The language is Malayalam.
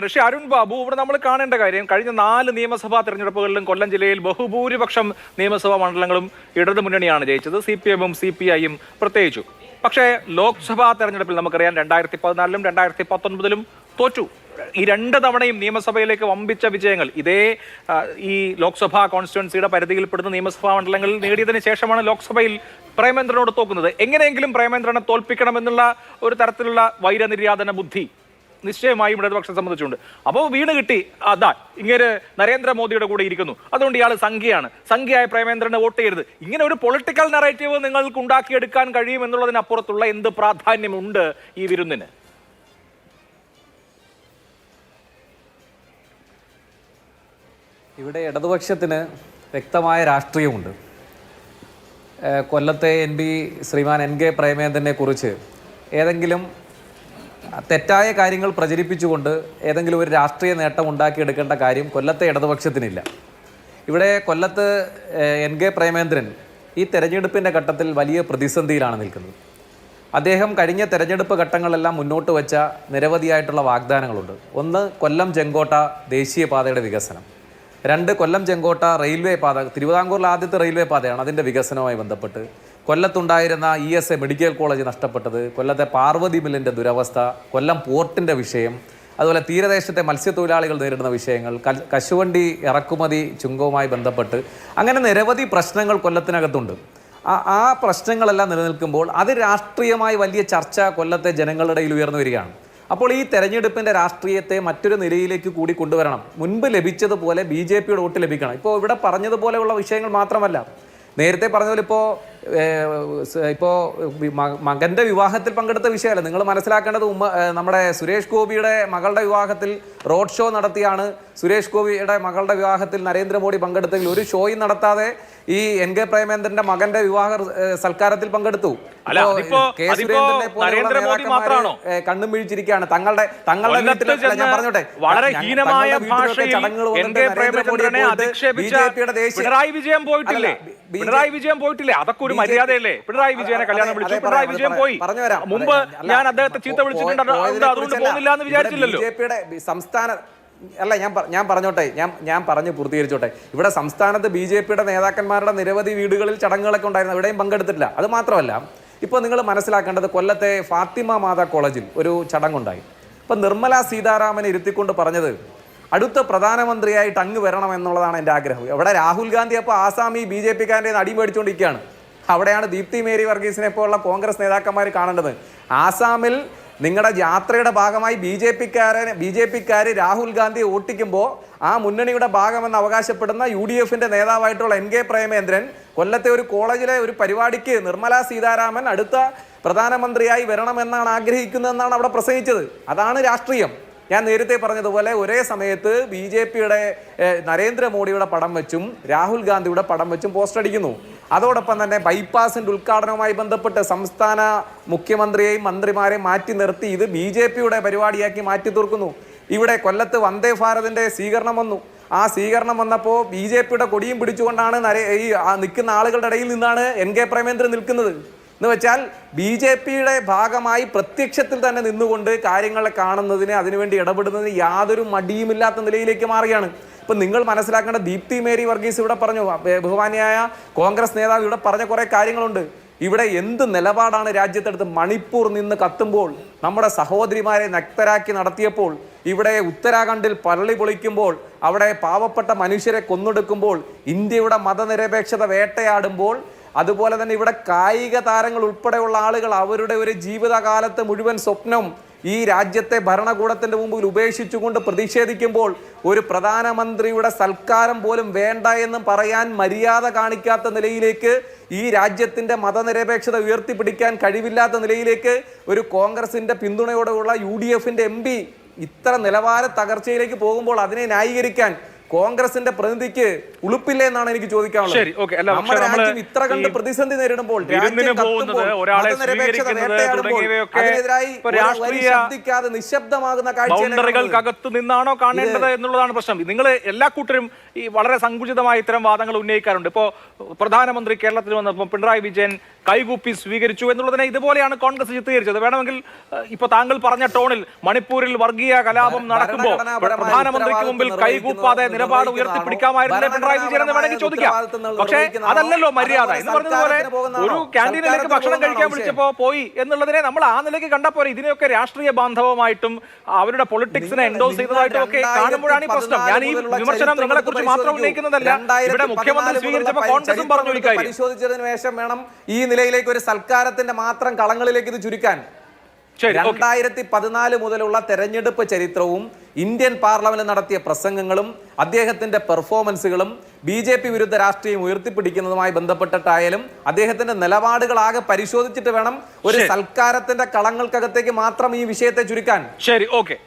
ഋഷി അരുൺ ബാബു, ഇവിടെ നമ്മൾ കാണേണ്ട കാര്യം കഴിഞ്ഞ 4 നിയമസഭാ തെരഞ്ഞെടുപ്പുകളിലും കൊല്ലം ജില്ലയിൽ ബഹുഭൂരിപക്ഷം നിയമസഭാ മണ്ഡലങ്ങളും ഇടതു മുന്നണിയാണ് ജയിച്ചത്. CPM-ഉം CPI-യും പ്രത്യേകിച്ചു. പക്ഷേ ലോക്സഭാ തെരഞ്ഞെടുപ്പിൽ നമുക്കറിയാം 2014-ലും 2019-ലും തോറ്റു. ഈ 2 തവണയും നിയമസഭയിലേക്ക് വമ്പിച്ച വിജയങ്ങൾ ഇതേ ഈ ലോക്സഭാ കോൺസ്റ്റിറ്റ്യുവൻസിയുടെ പരിധിയിൽപ്പെടുന്ന നിയമസഭാ മണ്ഡലങ്ങളിൽ നേടിയതിനു ശേഷമാണ് ലോക്സഭയിൽ പ്രേമേന്ദ്രനോട് തോക്കുന്നത്. എങ്ങനെയെങ്കിലും പ്രേമേന്ദ്രനെ തോൽപ്പിക്കണമെന്നുള്ള ഒരു തരത്തിലുള്ള വൈരനിര്യാതന ബുദ്ധി നിശ്ചയമായും ഇടതുപക്ഷം സംബന്ധിച്ചുണ്ട്. അപ്പോൾ വീണ് കിട്ടി, അതാ ഇങ്ങനെ നരേന്ദ്രമോദിയുടെ കൂടെ ഇരിക്കുന്നു, അതുകൊണ്ട് ഇയാൾ സംഖ്യയാണ്, സംഖ്യയായ പ്രേമേന്ദ്രനെ വോട്ട് ചെയ്യരുത്. ഇങ്ങനെ ഒരു പൊളിറ്റിക്കൽ നറേറ്റീവ് നിങ്ങൾക്ക് ഉണ്ടാക്കിയെടുക്കാൻ കഴിയും എന്നുള്ളതിനപ്പുറത്തുള്ള എന്ത് പ്രാധാന്യമുണ്ട് ഈ വിരുന്നിന്? ഇവിടെ ഇടതുപക്ഷത്തിന് വ്യക്തമായ രാഷ്ട്രീയമുണ്ട്. കൊല്ലത്തെ MP ശ്രീമാൻ NK പ്രേമേന്ദ്രനെ കുറിച്ച് ഏതെങ്കിലും തെറ്റായ കാര്യങ്ങൾ പ്രചരിപ്പിച്ചുകൊണ്ട് ഏതെങ്കിലും ഒരു രാഷ്ട്രീയ നേട്ടം ഉണ്ടാക്കിയെടുക്കേണ്ട കാര്യം കൊല്ലത്തെ ഇടതുപക്ഷത്തിനില്ല. ഇവിടെ കൊല്ലത്ത് NK പ്രേമേന്ദ്രൻ ഈ തെരഞ്ഞെടുപ്പിൻ്റെ ഘട്ടത്തിൽ വലിയ പ്രതിസന്ധിയിലാണ് നിൽക്കുന്നത്. അദ്ദേഹം കഴിഞ്ഞ തെരഞ്ഞെടുപ്പ് ഘട്ടങ്ങളെല്ലാം മുന്നോട്ട് വെച്ച നിരവധിയായിട്ടുള്ള വാഗ്ദാനങ്ങളുണ്ട്. ഒന്ന്, കൊല്ലം ചെങ്കോട്ട ദേശീയപാതയുടെ വികസനം. 2, കൊല്ലം ചെങ്കോട്ട റെയിൽവേ പാത, തിരുവിതാംകൂറിൽ ആദ്യത്തെ റെയിൽവേ പാതയാണ്, അതിൻ്റെ വികസനവുമായി ബന്ധപ്പെട്ട്. കൊല്ലത്തുണ്ടായിരുന്ന ESA മെഡിക്കൽ കോളേജ് നഷ്ടപ്പെട്ടത്, കൊല്ലത്തെ പാർവതി മില്ലിൻ്റെ ദുരവസ്ഥ, കൊല്ലം പോർട്ടിൻ്റെ വിഷയം, അതുപോലെ തീരദേശത്തെ മത്സ്യത്തൊഴിലാളികൾ നേരിടുന്ന വിഷയങ്ങൾ, കശുവണ്ടി ഇറക്കുമതി ചുങ്കവുമായി ബന്ധപ്പെട്ട് അങ്ങനെ നിരവധി പ്രശ്നങ്ങൾ കൊല്ലത്തിനകത്തുണ്ട്. ആ പ്രശ്നങ്ങളെല്ലാം നിലനിൽക്കുമ്പോൾ അത് രാഷ്ട്രീയമായി വലിയ ചർച്ച കൊല്ലത്തെ ജനങ്ങളുടെ ഇടയിൽ ഉയർന്നു വരികയാണ്. അപ്പോൾ ഈ തെരഞ്ഞെടുപ്പിൻ്റെ രാഷ്ട്രീയത്തെ മറ്റൊരു നിലയിലേക്ക് കൂടി കൊണ്ടുവരണം. മുൻപ് ലഭിച്ചതുപോലെ BJPയുടെ വോട്ട് ലഭിക്കണം. ഇപ്പോൾ ഇവിടെ പറഞ്ഞതുപോലെയുള്ള വിഷയങ്ങൾ മാത്രമല്ല, നേരത്തെ പറഞ്ഞതുപോലെ ഇപ്പോൾ മകൻ്റെ വിവാഹത്തിൽ പങ്കെടുത്ത വിഷയമല്ല. നിങ്ങൾ മനസ്സിലാക്കേണ്ടത് നമ്മുടെ സുരേഷ് ഗോപിയുടെ മകളുടെ വിവാഹത്തിൽ റോഡ് ഷോ നടത്തിയാണ് സുരേഷ് ഗോപിയുടെ മകളുടെ വിവാഹത്തിൽ നരേന്ദ്രമോദി പങ്കെടുത്തെങ്കിൽ ഒരു ഷോയും നടത്താതെ ഈ NK പ്രേമേന്ദ്രന്റെ മകന്റെ വിവാഹ സൽക്കാരത്തിൽ പങ്കെടുത്തു. കണ്ണും വീഴ്ചിരിക്കുകയാണ് തങ്ങളുടെ വീട്ടിൽ. ഞാൻ പറഞ്ഞോട്ടെ, വളരെ ഹീനമായ ഭാഷയിൽ പിണറായി വിജയൻ പോയിട്ടില്ലേ? പിണറായി വിജയൻ പോയിട്ടില്ലേ? അതൊക്കെ ഒരു മര്യാദയല്ലേ? പിണറായി വിജയനെ കല്യാണം വിളിച്ചു, പിണറായി വിജയൻ പോയി. മുമ്പ് ഞാൻ അദ്ദേഹത്തെ ചീത്ത വിളിച്ചിട്ടുണ്ട്, അതുകൊണ്ട് പോകുന്നില്ല എന്ന് വിചാരിച്ചില്ലല്ലോ. BJPയുടെ സംസ്ഥാന അല്ല, ഞാൻ പറഞ്ഞോട്ടെ, ഞാൻ പറഞ്ഞു പൂർത്തീകരിച്ചോട്ടെ. ഇവിടെ സംസ്ഥാനത്ത് BJPയുടെ നേതാക്കന്മാരുടെ നിരവധി വീടുകളിൽ ചടങ്ങുകളൊക്കെ ഉണ്ടായിരുന്നു, എവിടെയും പങ്കെടുത്തിട്ടില്ല. അത് മാത്രമല്ല, ഇപ്പോൾ നിങ്ങൾ മനസ്സിലാക്കേണ്ടത് കൊല്ലത്തെ ഫാത്തിമ മാതാ കോളേജിൽ ഒരു ചടങ്ങുണ്ടായി. ഇപ്പം നിർമ്മല സീതാരാമനെ ഇരുത്തിക്കൊണ്ട് പറഞ്ഞത് അടുത്ത പ്രധാനമന്ത്രിയായിട്ട് അങ്ങ് വരണം എന്നുള്ളതാണ് എൻ്റെ ആഗ്രഹം. ഇവിടെ രാഹുൽ ഗാന്ധി അപ്പോൾ ആസാമി BJPക്കാരൻ്റെ അടി മേടിച്ചുകൊണ്ടിരിക്കുകയാണ്. അവിടെയാണ് ദീപ്തി മേരി വർഗീസിനെ പോലുള്ള കോൺഗ്രസ് നേതാക്കന്മാർ കാണേണ്ടത്. ആസാമിൽ നിങ്ങളുടെ യാത്രയുടെ ഭാഗമായി BJPക്കാർ രാഹുൽ ഗാന്ധി ഓട്ടിക്കുമ്പോൾ ആ മുന്നണിയുടെ ഭാഗമെന്ന് അവകാശപ്പെടുന്ന UDFന്റെ നേതാവായിട്ടുള്ള NK പ്രേമേന്ദ്രൻ കൊല്ലത്തെ ഒരു കോളേജിലെ ഒരു പരിപാടിക്ക് നിർമ്മല സീതാരാമൻ അടുത്ത പ്രധാനമന്ത്രിയായി വരണമെന്നാണ് ആഗ്രഹിക്കുന്നതെന്നാണ് അവിടെ പ്രസംഗിച്ചത്. അതാണ് രാഷ്ട്രീയം. ഞാൻ നേരത്തെ പറഞ്ഞതുപോലെ ഒരേ സമയത്ത് BJPയുടെ നരേന്ദ്രമോദിയുടെ പടം വെച്ചും രാഹുൽ ഗാന്ധിയുടെ പടം വെച്ചും പോസ്റ്റർ അടിക്കുന്നു. അതോടൊപ്പം തന്നെ ബൈപ്പാസിൻ്റെ ഉദ്ഘാടനവുമായി ബന്ധപ്പെട്ട് സംസ്ഥാന മുഖ്യമന്ത്രിയെയും മന്ത്രിമാരെയും മാറ്റി നിർത്തി ഇത് BJPയുടെ പരിപാടിയാക്കി മാറ്റി തീർക്കുന്നു. ഇവിടെ കൊല്ലത്ത് വന്ദേ ഭാരതിൻ്റെ സ്വീകരണം വന്നു. ആ സ്വീകരണം വന്നപ്പോൾ BJPയുടെ കൊടിയും പിടിച്ചുകൊണ്ടാണ് ഈ നിൽക്കുന്ന ആളുകളുടെ ഇടയിൽ നിന്നാണ് NK പ്രേമേന്ദ്രൻ നിൽക്കുന്നത്. എന്ന് വെച്ചാൽ BJPയുടെ ഭാഗമായി പ്രത്യക്ഷത്തിൽ തന്നെ നിന്നുകൊണ്ട് കാര്യങ്ങളെ കാണുന്നതിന്, അതിനുവേണ്ടി ഇടപെടുന്നതിന് യാതൊരു മടിയുമില്ലാത്ത നിലയിലേക്ക് മാറുകയാണ്. ഇപ്പം നിങ്ങൾ മനസ്സിലാക്കേണ്ട, ദീപ്തി മേരി വർഗീസ് ഇവിടെ പറഞ്ഞു, ബഹുമാനിയായ കോൺഗ്രസ് നേതാവ് ഇവിടെ പറഞ്ഞ കുറേ കാര്യങ്ങളുണ്ട്. ഇവിടെ എന്ത് നിലപാടാണ് രാജ്യത്തെടുത്ത്? മണിപ്പൂർ നിന്ന് കത്തുമ്പോൾ, നമ്മുടെ സഹോദരിമാരെ നഗ്നരാക്കി നടത്തിയപ്പോൾ, ഇവിടെ ഉത്തരാഖണ്ഡിൽ പള്ളി പൊളിക്കുമ്പോൾ, അവിടെ പാവപ്പെട്ട മനുഷ്യരെ കൊന്നൊടുക്കുമ്പോൾ, ഇന്ത്യയുടെ മതനിരപേക്ഷത വേട്ടയാടുമ്പോൾ, അതുപോലെ തന്നെ ഇവിടെ കായിക താരങ്ങൾ ഉൾപ്പെടെയുള്ള ആളുകൾ അവരുടെ ഒരു ജീവിതകാലത്ത് മുഴുവൻ സ്വപ്നം ഈ രാജ്യത്തെ ഭരണകൂടത്തിൻ്റെ മുമ്പിൽ ഉപേക്ഷിച്ചുകൊണ്ട് പ്രതിഷേധിക്കുമ്പോൾ ഒരു പ്രധാനമന്ത്രിയുടെ സൽക്കാരം പോലും വേണ്ട എന്ന് പറയാൻ മര്യാദ കാണിക്കാത്ത നിലയിലേക്ക്, ഈ രാജ്യത്തിൻ്റെ മതനിരപേക്ഷത ഉയർത്തിപ്പിടിക്കാൻ കഴിവില്ലാത്ത നിലയിലേക്ക് ഒരു കോൺഗ്രസിൻ്റെ പിന്തുണയോടെയുള്ള UDFന്റെ MP ഇത്ര നിലവാര തകർച്ചയിലേക്ക് പോകുമ്പോൾ അതിനെ ന്യായീകരിക്കാൻ കോൺഗ്രസിന്റെ പ്രതിനിധിക്ക് ഉളുപ്പില്ലേ എന്നാണ് എനിക്ക് ചോദിക്കാനുള്ളത്. ശരി, ഓക്കെ. അല്ല, നമ്മുടെ പക്ഷേ രാജ്യം ഇത്ര കണ്ട് പ്രതിസന്ധി നേരിടുമ്പോൾ, വിരുന്നിന് പോകുന്നത്, ഒരാളെ അതിനെതിരായി ശബ്ദിക്കാതെ നിശബ്ദമാകുന്ന ബൗണ്ടറികൾക്കകത്ത് നിന്നാണോ കാണേണ്ടത് എന്നുള്ളതാണ് പ്രശ്നം. നിങ്ങൾ എല്ലാ കൂട്ടരും ഈ വളരെ സങ്കുചിതമായ ഇത്തരം വാദങ്ങൾ ഉന്നയിക്കാറുണ്ട്. ഇപ്പോ പ്രധാനമന്ത്രി കേരളത്തിൽ വന്നപ്പോൾ പിണറായി വിജയൻ കൈകൂപ്പി സ്വീകരിച്ചു എന്നുള്ളതിനെ ഇതുപോലെയാണ് കോൺഗ്രസ് ചിത്രീകരിച്ചത്. വേണമെങ്കിൽ ഇപ്പൊ താങ്കൾ പറഞ്ഞ ടോണിൽ മണിപ്പൂരിൽ വർഗീയ കലാപം നടക്കുമ്പോൾ പ്രധാനമന്ത്രിക്ക് മുമ്പിൽ കൈകൂപ്പാതെ നിലപാട് ഉയർത്തിപ്പിടിക്കാമായിരുന്നില്ലേ പിണറായി വിജയൻ എന്ന് വേണമെങ്കിൽ ചോദിക്കാം. പക്ഷേ അതല്ലല്ലോ മര്യാദ. എന്ന് പറഞ്ഞതുപോലെ ഒരു ക്യാൻറ്റീനിലേക്ക് ഭക്ഷണം കഴിക്കാൻ വിളിച്ചപ്പോ പോയി എന്നുള്ളതിനെ നമ്മൾ ആ നിലയ്ക്ക് കണ്ടപ്പോൾ ഇതിനെയൊക്കെ രാഷ്ട്രീയ ബാന്ധവമായിട്ടും അവരുടെ പൊളിറ്റിക്സിനെ എൻഡോസ് ചെയ്തതായിട്ടും ഒക്കെ കാണുമ്പോഴാണ് ഈ പ്രശ്നം. ഞാൻ ഈ വിമർശനം നിങ്ങളെ കുറിച്ച് മാത്രം ഉന്നയിക്കുന്നതല്ല. ഇവിടെ മുഖ്യമന്ത്രി സ്വീകരിച്ചപ്പോൾ കോൺഗ്രസും പറഞ്ഞു ഈ കാര്യം. പരിശോധിച്ചതിന് ശേഷം വേണം ഈ നിലയിലേക്ക് ഒരു സൽക്കാരത്തിന്റെ മാത്രം കളങ്ങളിലേക്ക് ഇത് ചുരുക്കാൻ. 2014 മുതലുള്ള തെരഞ്ഞെടുപ്പ് ചരിത്രവും ഇന്ത്യൻ പാർലമെന്റിൽ നടത്തിയ പ്രസംഗങ്ങളും അദ്ദേഹത്തിന്റെ പെർഫോമൻസുകളും BJP വിരുദ്ധ രാഷ്ട്രീയം ഉയർത്തിപ്പിടിക്കുന്നതുമായി ബന്ധപ്പെട്ടിട്ടായാലും അദ്ദേഹത്തിന്റെ നിലപാടുകളാകെ പരിശോധിച്ചിട്ട് വേണം ഒരു സൽക്കാരത്തിന്റെ കളങ്ങൾക്കകത്തേക്ക് മാത്രം ഈ വിഷയത്തെ ചുരുക്കാൻ. ശരി, ഓക്കെ.